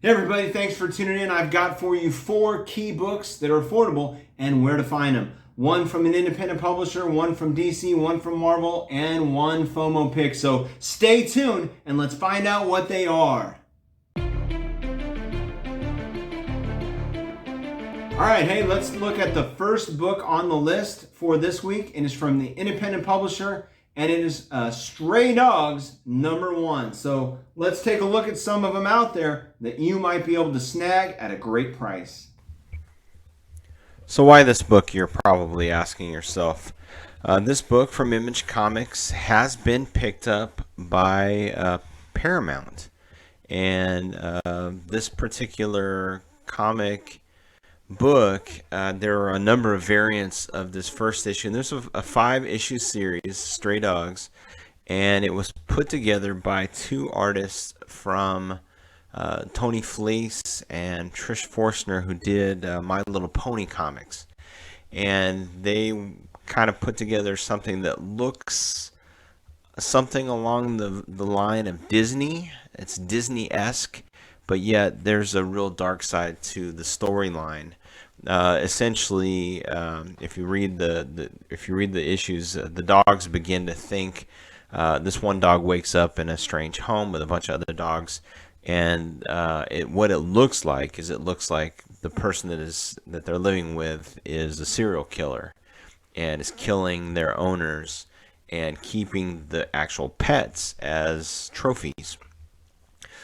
Hey everybody, thanks for tuning in. I've got for you 4 key books that are affordable and where to find them. One from an independent publisher, one from DC, one from Marvel, and one FOMO pick. So stay tuned and let's find out what they are. Alright, hey, let's look at the first book on the list for this week. It is from the independent publisher and it is Stray Dogs #1. So let's take a look at some of them out there that you might be able to snag at a great price. So why this book, you're probably asking yourself. This book from Image Comics has been picked up by Paramount. And this particular comic book, there are a number of variants of this first issue. And there's a 5-issue series, Stray Dogs, and it was put together by 2 artists from Tony Fleece and Trish Forstner, who did My Little Pony comics. And they kind of put together something that looks something along the line of Disney. It's Disney-esque, but yet there's a real dark side to the storyline. Essentially, if you read the issues, the dogs begin to think. This one dog wakes up in a strange home with a bunch of other dogs, and what it looks like is the person that they're living with is a serial killer, and is killing their owners and keeping the actual pets as trophies.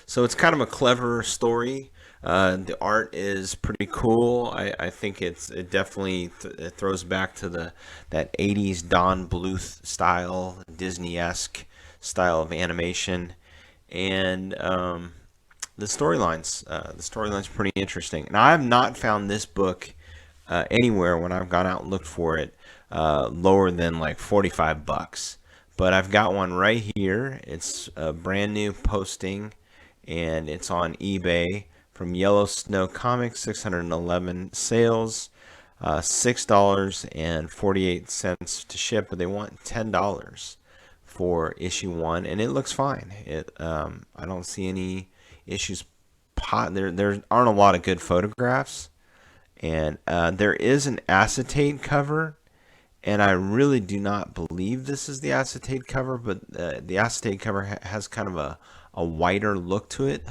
So it's kind of a clever story. The art is pretty cool. I think it definitely it throws back to that 80s Don Bluth style, Disney-esque style of animation, and the storyline's pretty interesting. Now, I have not found this book anywhere when I've gone out and looked for it lower than like $45, but I've got one right here. It's a brand new posting, and it's on eBay from Yellow Snow Comics, 611 sales, $6.48 to ship, but they want $10 for issue 1, and it looks fine. I don't see any issues. There aren't a lot of good photographs, and there is an acetate cover, and I really do not believe this is the acetate cover, but the acetate cover has kind of a whiter look to it.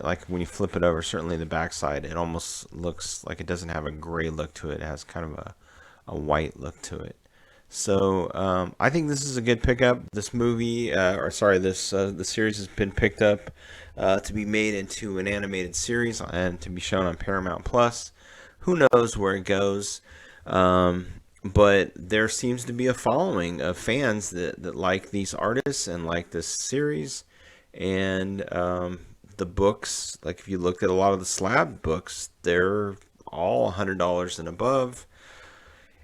Like when you flip it over, certainly the backside, it almost looks like it doesn't have a gray look to it. It has kind of a white look to it. So I think this is a good pickup. This movie, the series has been picked up to be made into an animated series and to be shown on Paramount Plus. Who knows where it goes? But there seems to be a following of fans that like these artists and like this series. And the books, like if you look at a lot of the slab books, they're all $100 and above.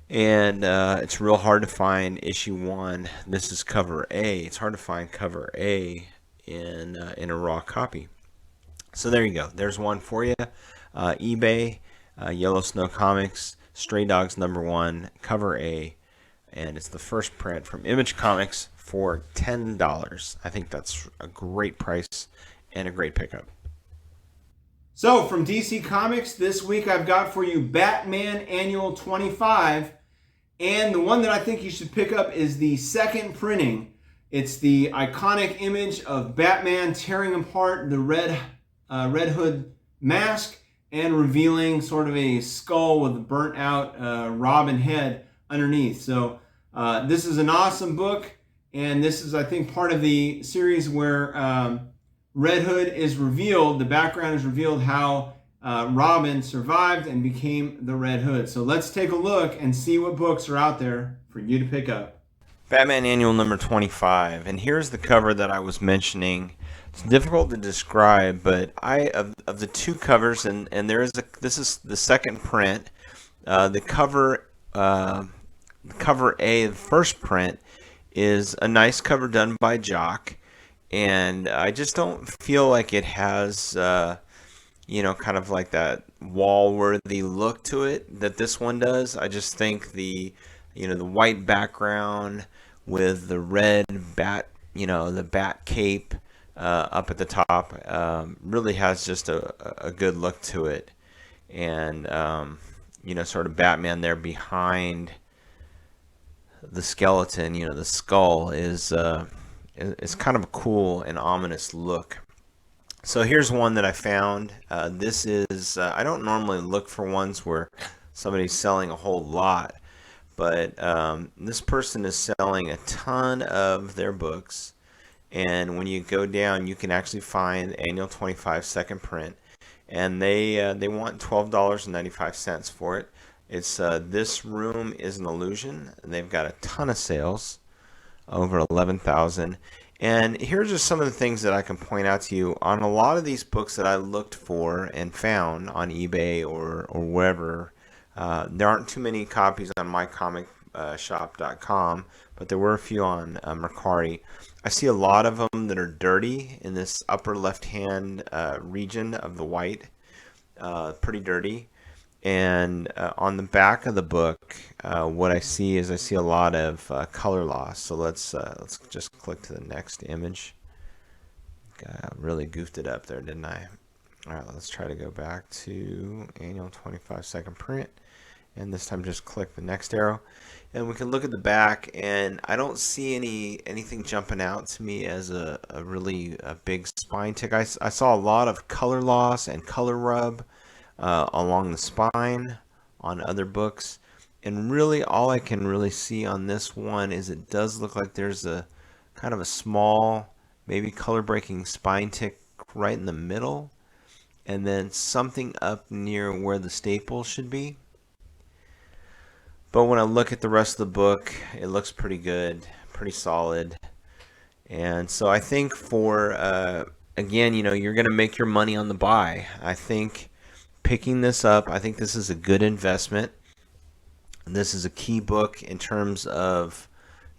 And it's real hard to find issue 1. This is cover A. It's hard to find cover A in a raw copy. So there you go. There's one for you. eBay, Yellow Snow Comics, Stray Dogs #1, cover A, and it's the first print from Image Comics for $10. I think that's a great price and a great pickup. So from DC Comics, this week I've got for you Batman Annual 25, and the one that I think you should pick up is the second printing. It's the iconic image of Batman tearing apart the Red Hood mask and revealing sort of a skull with a burnt out Robin head underneath. So this is an awesome book, and this is, I think, part of the series where Red Hood is revealed, the background is revealed how Robin survived and became the Red Hood. So let's take a look and see what books are out there for you to pick up. Batman Annual number 25, and here's the cover that I was mentioning. It's difficult to describe, but of the 2 covers, and this is the second print. The cover A, the first print, is a nice cover done by Jock, and I just don't feel like it has kind of like that wall-worthy look to it that this one does. I just think the white background with the red bat, the bat cape up at the top. Really has just a good look to it. And, sort of Batman there behind the skeleton, the skull is kind of a cool and ominous look. So here's one that I found. This is, I don't normally look for ones where somebody's selling a whole lot, but this person is selling a ton of their books. And when you go down, you can actually find Annual 25 second print. And they want $12.95 for it. It's This Room is an Illusion. And they've got a ton of sales, over 11,000. And here's just some of the things that I can point out to you. On a lot of these books that I looked for and found on eBay or wherever, there aren't too many copies on mycomicshop.com, but there were a few on Mercari. I see a lot of them that are dirty in this upper left-hand region of the white, pretty dirty. And on the back of the book, what I see is a lot of color loss. So let's just click to the next image. Really goofed it up there, didn't I? All right, let's try to go back to Annual 25 second print. And this time just click the next arrow. And we can look at the back, and I don't see anything jumping out to me as a really big spine tick. I saw a lot of color loss and color rub along the spine on other books. And really all I can really see on this one is it does look like there's a kind of a small, maybe color breaking spine tick right in the middle. And then something up near where the staple should be. But when I look at the rest of the book, it looks pretty good, pretty solid. And so I think for, again, you're going to make your money on the buy. I think picking this up, I think this is a good investment. This is a key book in terms of,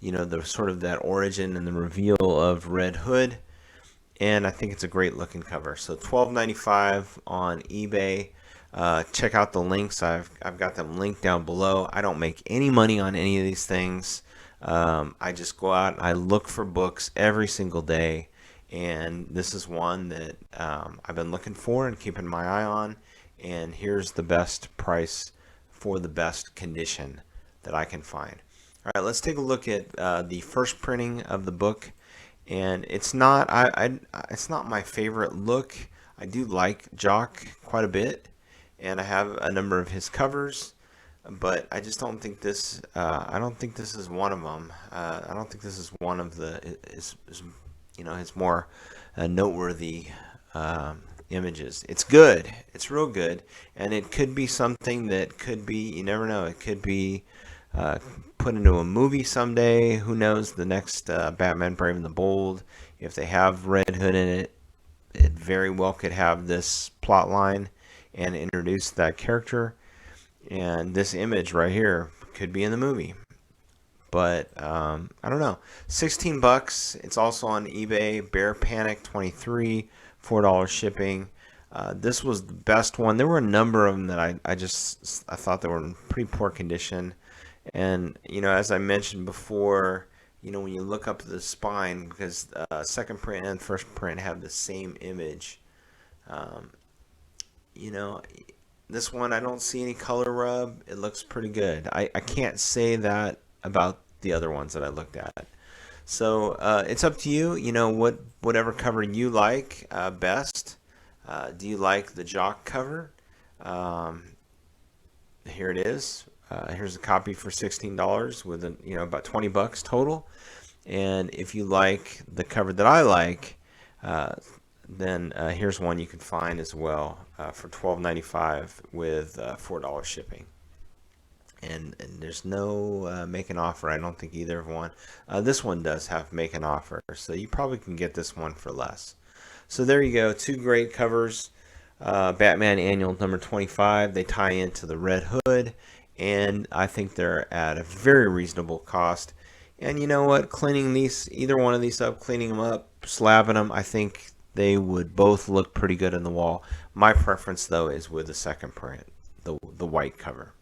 the sort of that origin and the reveal of Red Hood. And I think it's a great looking cover. So $12.95 on eBay. Check out the links. I've got them linked down below. I don't make any money on any of these things. I just go out and I look for books every single day. And this is one that I've been looking for and keeping my eye on. And here's the best price for the best condition that I can find. All right, let's take a look at the first printing of the book. And it's not it's not my favorite look. I do like Jock quite a bit, and I have a number of his covers, but I just don't think this. I don't think this is one of them. I don't think this is one of his more noteworthy images. It's good. It's real good, and it could be something that could be. You never know. It could be put into a movie someday. Who knows? The next Batman Brave and the Bold, if they have Red Hood in it, it very well could have this plot line and introduce that character. And this image right here could be in the movie. But I don't know. $16. It's also on eBay. Bear Panic 23, $4 shipping. This was the best one. There were a number of them that I thought they were in pretty poor condition. And, as I mentioned before, when you look up the spine, because second print and first print have the same image, this one I don't see any color rub. It looks pretty good. I can't say that about the other ones that I looked at. So it's up to you, whatever cover you like best. Do you like the Jock cover? Here it is. Here's a copy for $16 with about $20 total. And if you like the cover that I like, then here's one you can find as well for $12.95 with $4 shipping. And there's no make an offer. I don't think either of one. This one does have make an offer, so you probably can get this one for less. So there you go, two great covers. Batman Annual number 25. They tie into the Red Hood. And I think they're at a very reasonable cost. And you know what? Cleaning either one of these up, cleaning them up, slabbing them, I think they would both look pretty good on the wall. My preference, though, is with the second print, the white cover.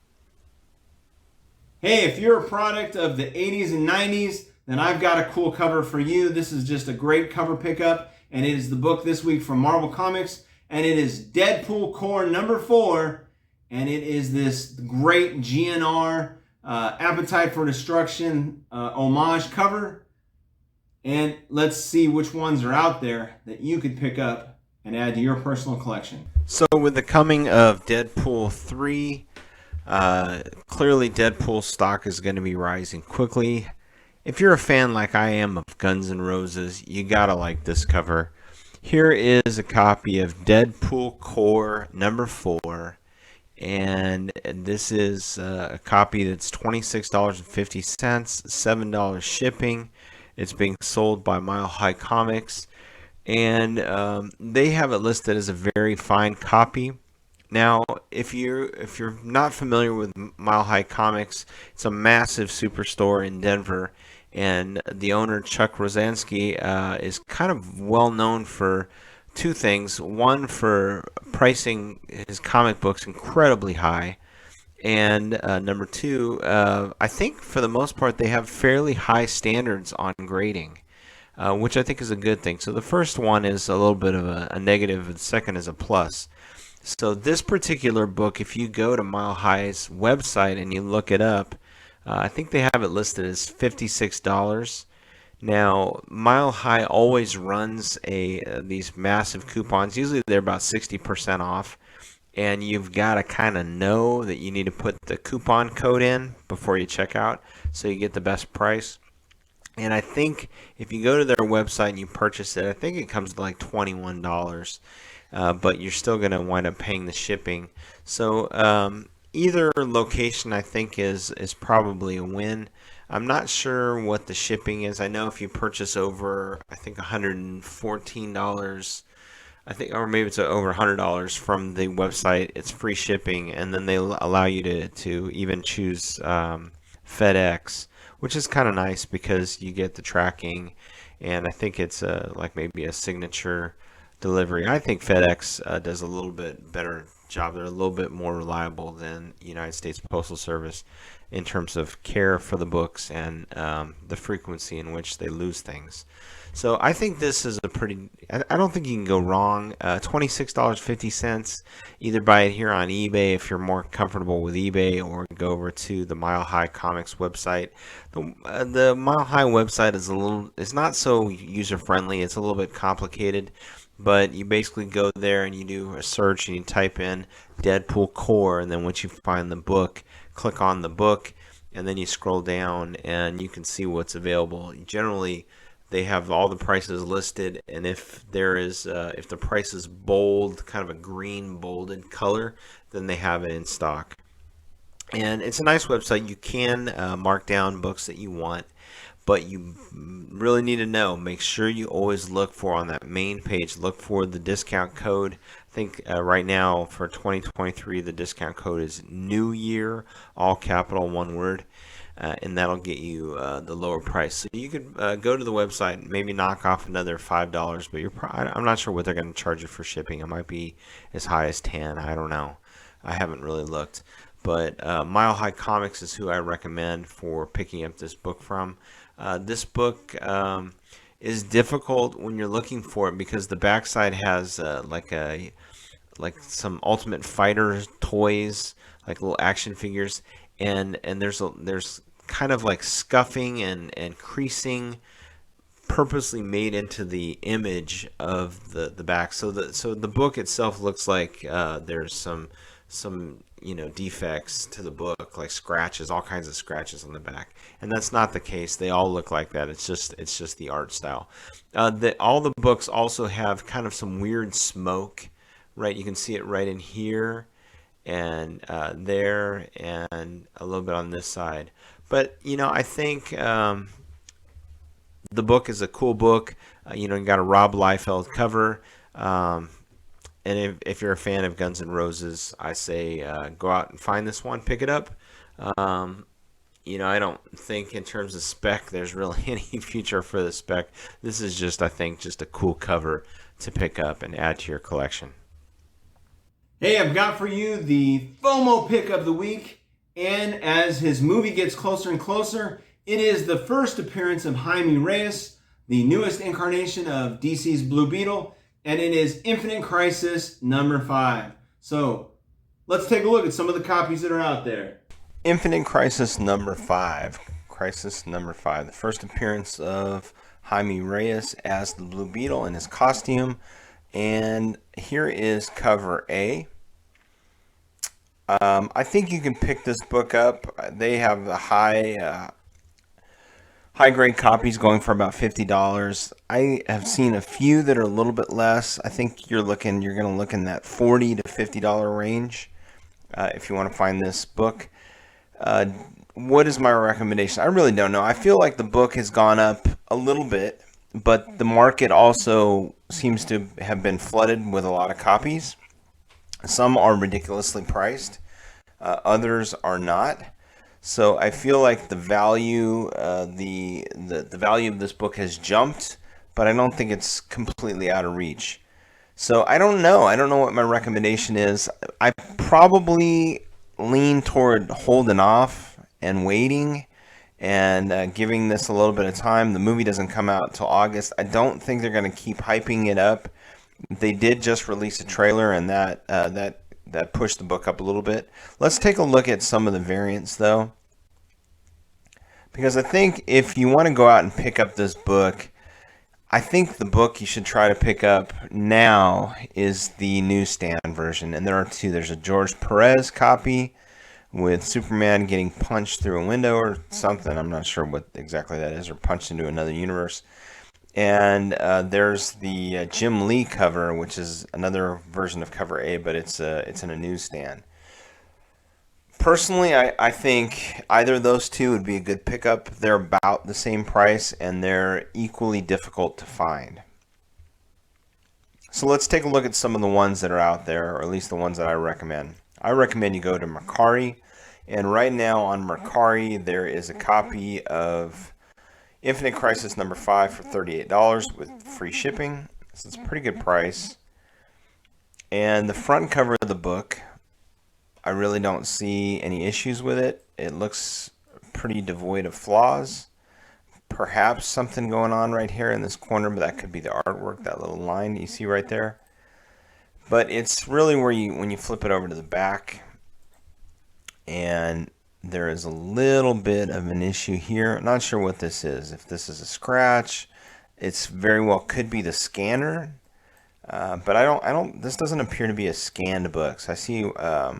Hey, if you're a product of the 80s and 90s, then I've got a cool cover for you. This is just a great cover pickup. and it is the book this week from Marvel Comics, and it is Deadpool Core number 4, and it is this great GNR Appetite for Destruction homage cover. And let's see which ones are out there that you could pick up and add to your personal collection. So with the coming of Deadpool 3, clearly Deadpool stock is going to be rising quickly. If you're a fan like I am of Guns N' Roses, you gotta like this cover. Here is a copy of Deadpool Core number 4, and this is a copy that's $26.50, $7 shipping. It's being sold by Mile High Comics, and they have it listed as a very fine copy. Now, if you're not familiar with Mile High Comics, it's a massive superstore in Denver, and the owner, Chuck Rosansky, is kind of well known for two things. One, for pricing his comic books incredibly high, and number two, I think for the most part they have fairly high standards on grading, which I think is a good thing. So the first one is a little bit of a negative, the second is a plus. So this particular book, if you go to Mile High's website and you look it up, I think they have it listed as $56. Now, Mile High always runs these massive coupons. Usually they're about 60% off, and you've got to kind of know that you need to put the coupon code in before you check out so you get the best price. And I think if you go to their website and you purchase it, I think it comes to like $21. But you're still going to wind up paying the shipping. So either location I think is probably a win. I'm not sure what the shipping is. I know if you purchase over, I think $114, I think, or maybe it's over $100 from the website, it's free shipping, and then they allow you to even choose FedEx, which is kind of nice because you get the tracking, and I think it's like maybe a signature delivery. I think FedEx does a little bit better job. They're a little bit more reliable than United States Postal Service in terms of care for the books and the frequency in which they lose things. So I think this is a pretty, I don't think you can go wrong. $26.50. Either buy it here on eBay if you're more comfortable with eBay, or go over to the Mile High Comics website. The Mile High website is not so user friendly. It's a little bit complicated. But you basically go there and you do a search and you type in Deadpool Core, and then once you find the book, click on the book, and then you scroll down and you can see what's available. Generally, they have all the prices listed, and if the price is bold, kind of a green bolded color, then they have it in stock. And it's a nice website. You can mark down books that you want, but you really need to make sure you always look for, on that main page, look for the discount code. I think right now for 2023 the discount code is New Year, all capital, one word, and that'll get you the lower price. So you could go to the website, maybe knock off another $5, but I'm not sure what they're going to charge you for shipping. It might be as high as 10. I don't know. I haven't really looked. But Mile High Comics is who I recommend for picking up this book from. This book is difficult when you're looking for it because the backside has like some Ultimate Fighter toys, like little action figures, and there's kind of like scuffing and creasing purposely made into the image of the back. So the book itself looks like there's some defects to the book, like scratches, all kinds of scratches on the back, and that's not the case. They all look like that. It's just the art style. All the books also have kind of some weird smoke, right? You can see it right in here and there, and a little bit on this side. But I think the book is a cool book. You got a Rob Liefeld cover. And if you're a fan of Guns N' Roses, I say go out and find this one, pick it up. I don't think in terms of spec there's really any future for the spec. This is just a cool cover to pick up and add to your collection. Hey, I've got for you the FOMO pick of the week, and as his movie gets closer and closer, it is the first appearance of Jaime Reyes, the newest incarnation of DC's Blue Beetle, and it is Infinite Crisis number 5. So let's take a look at some of the copies that are out there. Infinite Crisis number 5. Crisis number 5. The first appearance of Jaime Reyes as the Blue Beetle in his costume. And here is cover A. I think you can pick this book up. They have the high grade copies going for about $50. I have seen a few that are a little bit less. I think you're going to look in that $40 to $50 range if you want to find this book. What is my recommendation? I really don't know. I feel like the book has gone up a little bit, but the market also seems to have been flooded with a lot of copies. Some are ridiculously priced. Others are not. So I feel like the value, the value of this book has jumped, but I don't think it's completely out of reach. So I don't know. I don't know what my recommendation is. I probably lean toward holding off and waiting and giving this a little bit of time. The movie doesn't come out till August. I don't think they're going to keep hyping it up. They did just release a trailer, and that pushed the book up a little bit. Let's take a look at some of the variants, though, because I think if you want to go out and pick up this book, I think the book you should try to pick up now is the newsstand version, and there are two. There's a George Perez copy with Superman getting punched through a window or something. I'm not sure what exactly that is, or punched into another universe. And there's the Jim Lee cover, which is another version of cover A, but it's in a newsstand. Personally, I think either of those two would be a good pickup. They're about the same price, and they're equally difficult to find. So let's take a look at some of the ones that are out there, or at least the ones that I recommend. I recommend you go to Mercari, and right now on Mercari there is a copy of Infinite Crisis number 5 for $38 with free shipping. So it's a pretty good price. And the front cover of the book, I really don't see any issues with it. It looks pretty devoid of flaws. Perhaps something going on right here in this corner, but that could be the artwork, that little line you see right there. But it's really where when you flip it over to the back, and there is a little bit of an issue here. I'm not sure what this is. If this is a scratch, it's very well could be the scanner. But I don't. This doesn't appear to be a scanned book. So I see a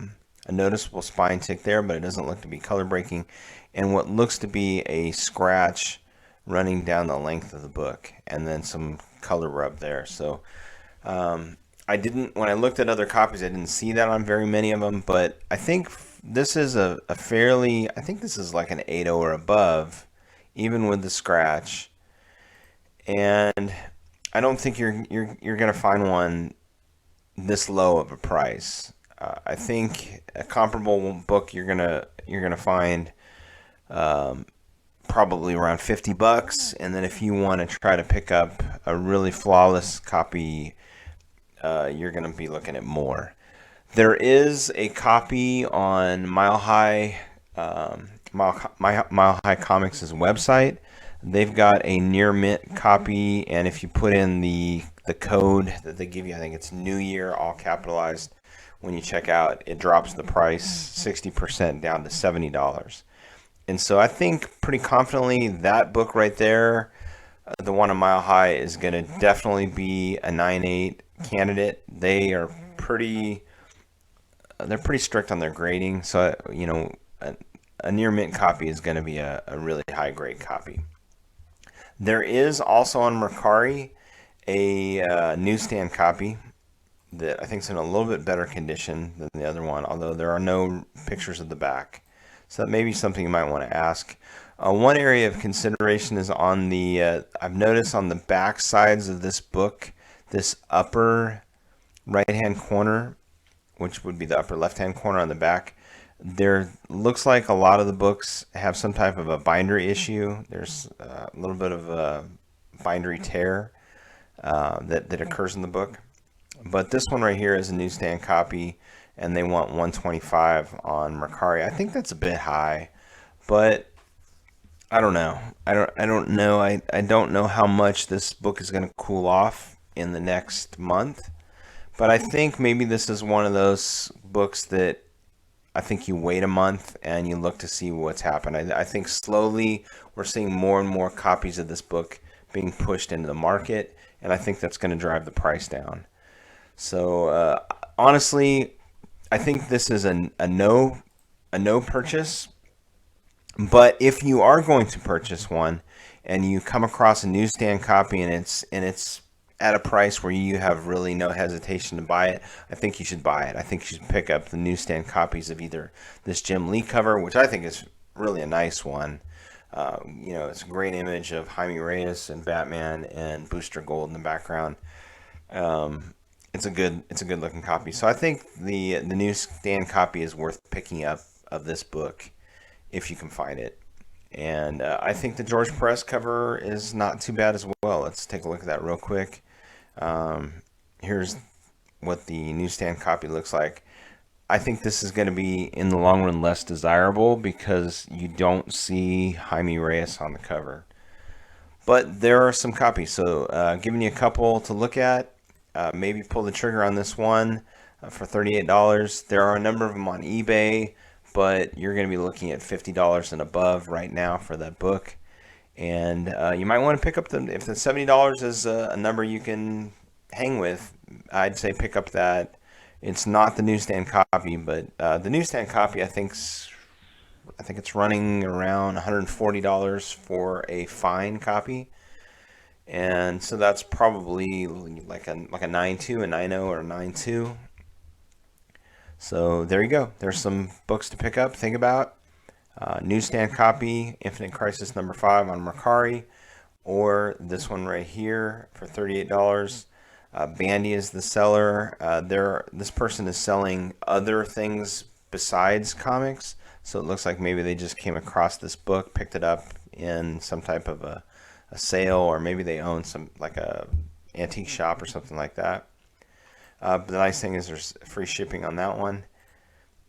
noticeable spine tick there, but it doesn't look to be color breaking, and what looks to be a scratch running down the length of the book, and then some color rub there. So I didn't. When I looked at other copies, I didn't see that on very many of them. But I think this is a fairly. I think this is like an 8.0 or above, even with the scratch. And I don't think you're gonna find one this low of a price. I think a comparable book you're gonna find probably around $50, and then if you want to try to pick up a really flawless copy, you're gonna be looking at more. There is a copy on Mile High Comics' website. They've got a near mint copy, and if you put in the code that they give you, I think it's New Year, all capitalized, when you check out, it drops the price 60% down to $70. And so I think pretty confidently that book right there, the one on Mile High, is going to definitely be a 9.8 candidate. They're pretty strict on their grading, so a near mint copy is going to be a really high grade copy. There is also on Mercari a newsstand copy that I think is in a little bit better condition than the other one, although there are no pictures of the back. So that may be something you might want to ask. One area of consideration is on the, I've noticed on the back sides of this book, this upper right-hand corner, which would be the upper left-hand corner on the back, there looks like a lot of the books have some type of a bindery issue. There's a little bit of a bindery tear that occurs in the book. But this one right here is a newsstand copy, and they want $125 on Mercari. I think that's a bit high, but I don't know. I don't know. I don't know how much this book is going to cool off in the next month. But I think maybe this is one of those books that I think you wait a month and you look to see what's happened. I think slowly we're seeing more and more copies of this book being pushed into the market, and I think that's going to drive the price down. So honestly, I think this is a no purchase. But if you are going to purchase one and you come across a newsstand copy and it's at a price where you have really no hesitation to buy it, I think you should buy it. I think you should pick up the newsstand copies of either this Jim Lee cover, which I think is really a nice one. It's a great image of Jaime Reyes and Batman and Booster Gold in the background. It's a good looking copy. So I think the newsstand copy is worth picking up of this book if you can find it. And I think the George Perez cover is not too bad as well. Let's take a look at that real quick. Here's what the newsstand copy looks like. I think this is going to be, in the long run, less desirable because you don't see Jaime Reyes on the cover. But there are some copies, so giving you a couple to look at. Maybe pull the trigger on this one for $38. There are a number of them on eBay, but you're going to be looking at $50 and above right now for that book. And you might want to pick up them. If the $70 is a number you can hang with, I'd say pick up that. It's not the newsstand copy, but the newsstand copy I think it's running around $140 for a fine copy. And so that's probably like a 9.2, a 9.0, or a 9.2. So there you go. There's some books to pick up, think about. Newsstand copy, Infinite Crisis number 5 on Mercari, or this one right here for $38. Bandy is the seller. This person is selling other things besides comics, so it looks like maybe they just came across this book, picked it up in some type of a sale, or maybe they own some, like a antique shop or something like that. But the nice thing is there's free shipping on that one.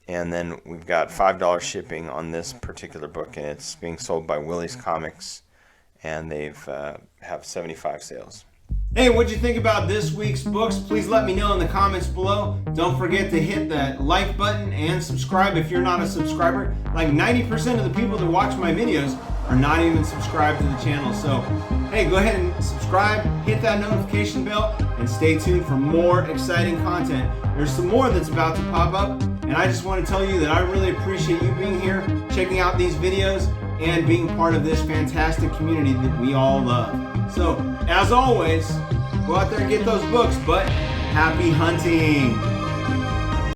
And then we've got $5 shipping on this particular book, and it's being sold by Willie's Comics, and they've have 75 sales. Hey, what'd you think about this week's books? Please let me know in the comments below. Don't forget to hit that like button and subscribe if you're not a subscriber. Like 90% of the people that watch my videos are not even subscribed to the channel. So, hey, go ahead and subscribe, hit that notification bell, and stay tuned for more exciting content. There's some more that's about to pop up, and I just want to tell you that I really appreciate you being here, checking out these videos, and being part of this fantastic community that we all love. So, as always, go out there and get those books, but happy hunting!